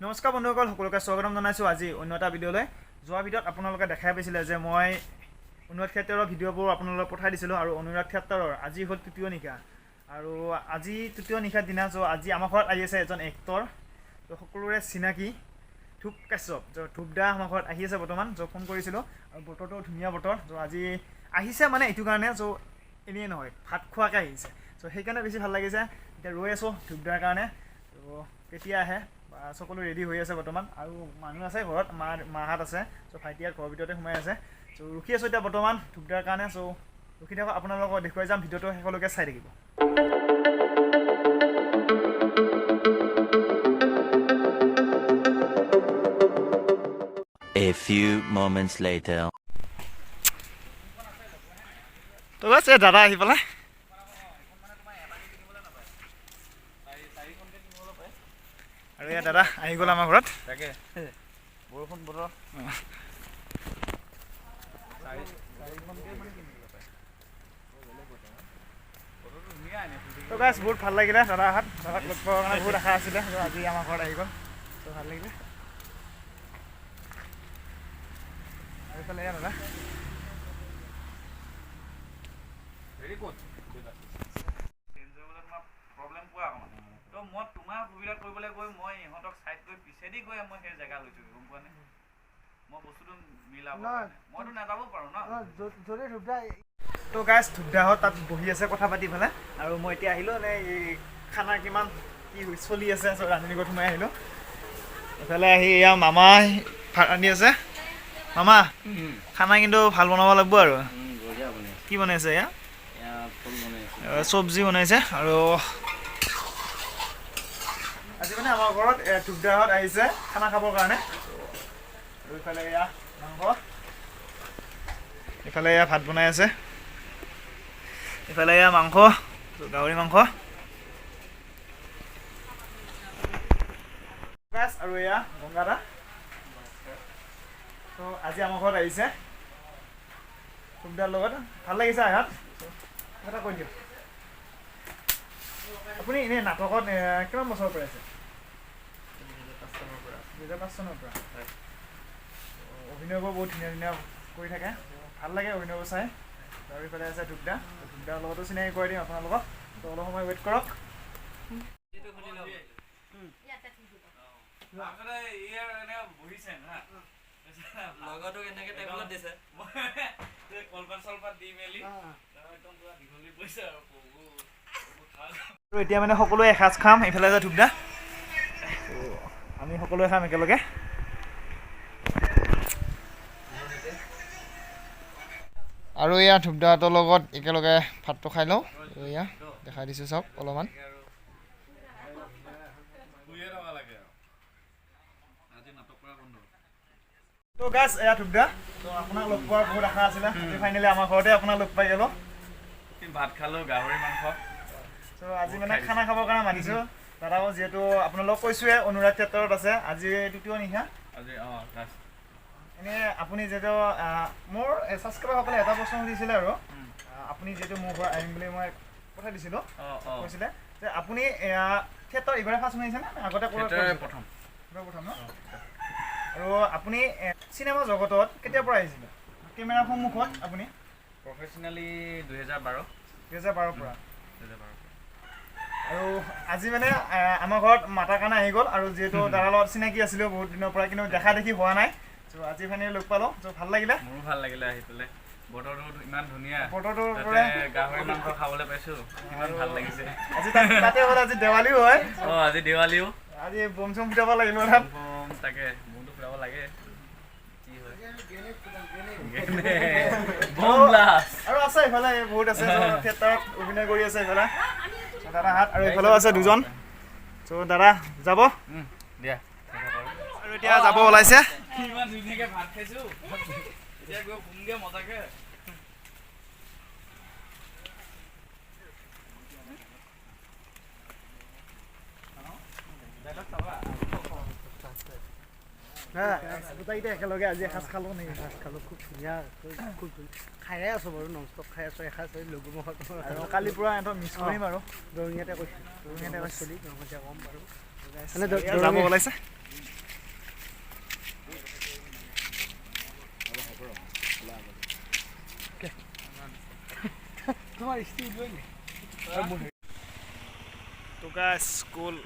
নমস্কাৰ বন্ধুসকল, সকলোকে স্বাগতম জনাইছোঁ আজি অন্য এটা ভিডিঅ'লৈ। যোৱা ভিডিঅ'ত আপোনালোকে দেখাই পাইছিলে যে মই অনুৰাগ থিয়েটাৰৰ ভিডিঅ'বোৰ আপোনালোকক পঠাই দিছিলোঁ আৰু অনুৰাগ থিয়েটাৰৰ আজি হ'ল তৃতীয় নিশা আৰু আজি তৃতীয় নিশাৰ দিনা আজি আমাৰ ঘৰত আহি আছে এজন এক্টৰ, সকলোৰে চিনাকি ধূপ কাশ্যপ। ধূপদা আমাৰ ঘৰত আহি আছে বৰ্তমান, ফোন কৰিছিলোঁ আৰু বতৰটো ধুনীয়া বতৰ। আজি আহিছে মানে এইটো কাৰণে এনেই নহয়, ভাত খোৱাকৈ আহিছে। সেইকাৰণে বেছি ভাল লাগিছে। এতিয়া ৰৈ আছোঁ ধূপদাৰ কাৰণে, কেতিয়া আহে। সকলো ৰেডি হৈ আছে বৰ্তমান আৰু মানুহ আছে ঘৰত, মাহঁত আছে, ভাইটি আৰু ঘৰৰ ভিতৰতে সোমাই আছে। ৰখি আছোঁ এতিয়া বৰ্তমান ধূপদাৰ কাৰণে। ৰখি থাকক, আপোনালোকক দেখুৱাই যাম, ভিডিঅ'টো শেষলৈকে চাই থাকিব। A few moments later. তো বাছ দাদা আহি পেলাই আৰু এয়া দাদা আহি গ'ল আমাৰ ঘৰত। তাকে বৰষুণ বতৰ তো গাইছ বহুত ভাল লাগিলে দাদা অহাত। দাদাক লগ পোৱাৰ কাৰণে বহুত আশা আছিলে, আজি আমাৰ ঘৰত আহি গ'ল, ভাল লাগিলে। আৰু এইফালে এয়া দাদা প্ৰব্লেম পোৱা তো মই তোমাৰ সুবিধা কৰিবলৈ গৈ মই ইহঁতক চাইড কৰি পিছেদি গৈ মই সেই জেগা লৈছোঁ, গম পোৱা নে? মই বস্তুটো মিলাব মইতো নাযাব পাৰোঁ ন। তো গাইছ ধূপদাহঁত তাত বহি আছে কথা পাতি পেলাই, আৰু মই এতিয়া আহিলোঁ এই খানা কিমান কি চলি আছে, ৰান্ধনি ঘৰত সোমাই আহিলোঁ। এইফালে আহি এয়া মামা ভাত ৰান্ধি আছে। মামা খানা কিন্তু ভাল বনাব লাগিব আৰু। কি বনাইছে এয়া? চব্জি বনাইছে। আৰু আজি মানে আমাৰ ঘৰত ধূপদাহঁত আহিছে খানা খাবৰ কাৰণে। আৰু ইফালে এয়া মাংস, ইফালে এয়া ভাত বনাই আছে, ইফালে এয়া মাংস, গাহৰি মাংস। আৰু এয়া গংগাদা। তো আজি আমাৰ ঘৰত আহিছে ধূপদাৰ লগত, ভাল লাগিছে আহাত। এটা কৈ দিয়ক, আপুনি এনেই নাটকত কিমান বছৰৰ পৰা আছে? 2005 চনৰ পৰা। অভিনয়বোৰ বহুত ধুনীয়া ধুনীয়া কৰি থাকে, ভাল লাগে অভিনয়বোৰ চাই। আৰু ইফালে আছে ধূপদাৰ লগতো চিনাকি কৰি দিম আপোনালোকক। তো অলপ সময় ৱেইট কৰক। লগতো এনেকে টেবুলত দিছে, কলপাত চলপাত দি মেলি এতিয়া মানে সকলোৱে এসাঁজ খাম। এইফালে আছে ধূপদা, আমি সকলোৱে খাম একেলগে। আৰু এয়া ধূপদাহঁতৰ লগত একেলগে ভাতটো খাই লওঁ। এয়া দেখাই দিছোঁ চাওক অলপমান। তো গাইছ এয়া ধূপদা, তো আপোনাক লগ পোৱাৰ বহুত আশা আছিলে। ফাইনেলি আমাৰ ঘৰতে আপোনাক লগ পাই গ'লোঁ। ভাত খালোঁ, গাহৰি মাংস। তো আজি মানে খানা খাবৰ কাৰণে মাতিছোঁ দাদাও, যিহেতু আপোনালোকক কৈছোঁৱে অনুৰাগ থিয়েটাৰত আছে আজি তৃতীয় নিশা। এনেই আপুনি যিহেতু মোৰ ছাবস্ক্ৰাইবাৰসকলে এটা প্ৰশ্ন সুধিছিলে আৰু আপুনি যিহেতু মোৰ ঘৰত আহিম বুলি মই পঠাই দিছিলোঁ, কৈছিলে যে আপুনি থিয়েটাৰ এইবাৰে ফাৰ্ষ্ট শুনিছেনে আগতে? প্ৰথম ন? আৰু আপুনি চিনেমা জগতত কেতিয়াৰ পৰা আহিছিলে কেমেৰাৰ সন্মুখত? আপুনি প্ৰফেচনেলি 2012 পৰা। আৰু আজি মানে আমাৰ ঘৰত মাতাৰ কাৰণে আহি গ'ল, আৰু যিহেতু দাদাৰ লগত চিনাকি আছিলোঁ বহুত দিনৰ পৰা, কিন্তু দেখা দেখি হোৱা নাই। আজি ফাইনেলি লগ পালোঁ, ভাল লাগিলে। মোৰো ভাল লাগিলে আহি পেলাই, বতৰটো ইমান ধুনীয়া, বতৰটো গাহৰি মাংস খাবলৈ পাইছোঁ, ইমান ভাল লাগিছে। আজি তাতে হ'ল আজি দেৱালীও হয়। আজি দেৱালীও, আজি বম চম ফুটাব লাগিব তাত। তাকে মোৰতো ফুটাব লাগে। আৰু আছে এইফালে বহুত আছে, থিয়েটাৰত অভিনয় কৰি আছে এইফালে দাদা হাত, আৰু এইফালেও আছে দুজন। দাদা যাব দিয়া, আৰু এতিয়া যাব ওলাইছে। ইমান ধুনীয়াকে ভাত খাইছোঁ, এতিয়া গৈ শুমগে মজাকে। গোটেইকেইটা একেলগে আজি এসাঁজ খালোঁ নেকি? এসাঁজ খালোঁ, খুব ধুনীয়া, খুব খায়ে আছোঁ বাৰু, নন ষ্টপ খাই আছোঁ এসাঁজ। লগু মুখত আৰু কালিৰ পৰা ইহঁতক মিছ কৰিম আৰু দৰঙীয়াতে কৈছোঁ, দৰঙীয়াতে কৈছোঁ নহ'লে ক'ম বাৰু। যাব ওলাইছে। তো গাইছ স্কুল